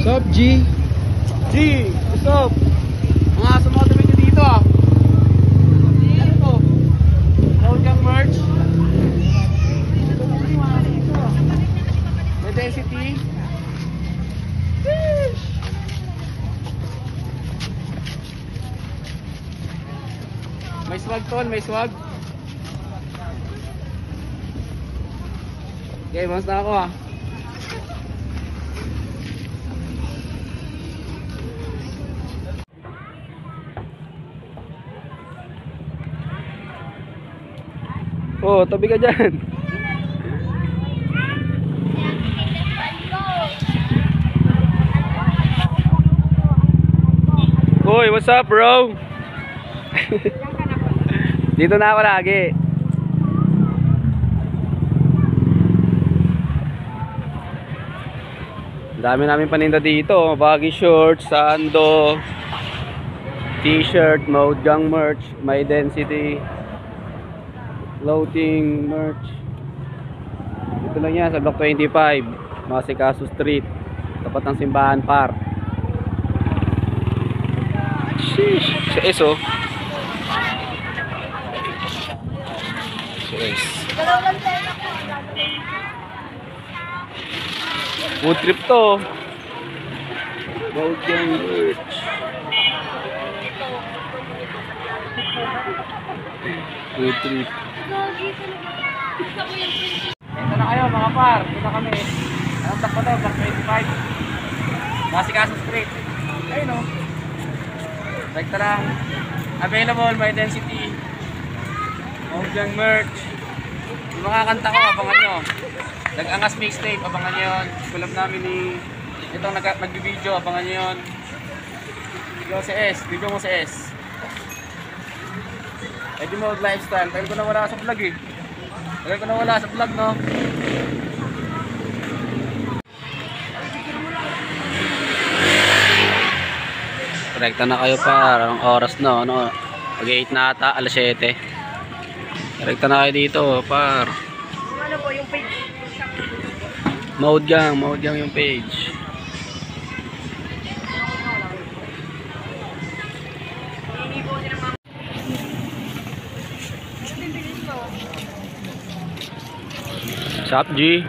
Sup, G? G, what's up? Mga sumama kami dito ah. Ano to? Mojang merch. May density. May swag tol, may swag. Okay, mas na ako ah. Oh, tabi ka dyan. Hoy, what's up bro? Dito na ako lagi. Dami namin paninda dito. Baggy shorts, sando, t-shirt, Mojang merch, may density, floating merch. Dito lang yan sa Block 25, Masikaso Street, tapat ng Simbahan Park. Sheesh, sa ESO. Yes. Food trip to. Mojang merch. Food trip. Ito na kayo mga par. Ito na kami. Anong takbo to? Block 25. Masikaso Street. Ayun o. Like lang. Available, may density. Mojang merch. Yung mga kanta ko, abangan nyo. Nag-angas mixtape, abangan nyo yun. Collab namin ni itong nag-video, abangan nyo yun. Video si S, video mo si S. Edgy Mode Lifestyle. Tagal ko na wala sa vlog eh. Tagal ko na wala sa vlog no. Rekta na kayo par. Anong oras no? Ano? Mag-8 na ata, alas 7. Rekta na kayo dito par. Ano po yung page? Mojang yung page. Sup G?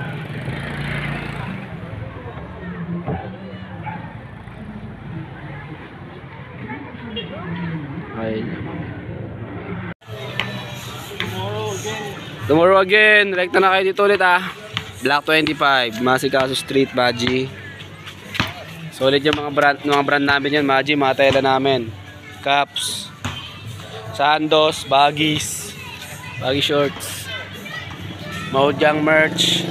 Ay. Tomorrow again. Rekta na kayo dito ulit ah. Block 25, Masikaso Street, Baji. Solid yung mga brand namin yan, Baji, mga tela namin. Caps, sandos, baggies, baggy shorts, Mojang merch,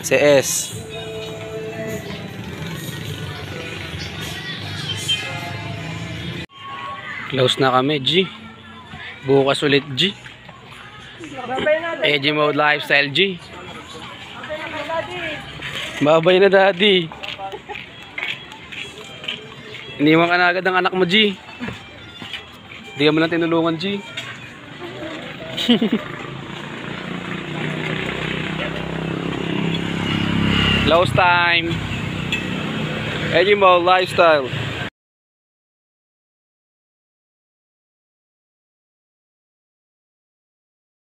CS. Close na kami, G. Bukas ulit, G. Edgy Mode Lifestyle G. Babay na daddy. Iniwan ka na agad ang anak mo G. Hindi ka mo lang tinulungan G. Close time. Edgy Mode Lifestyle.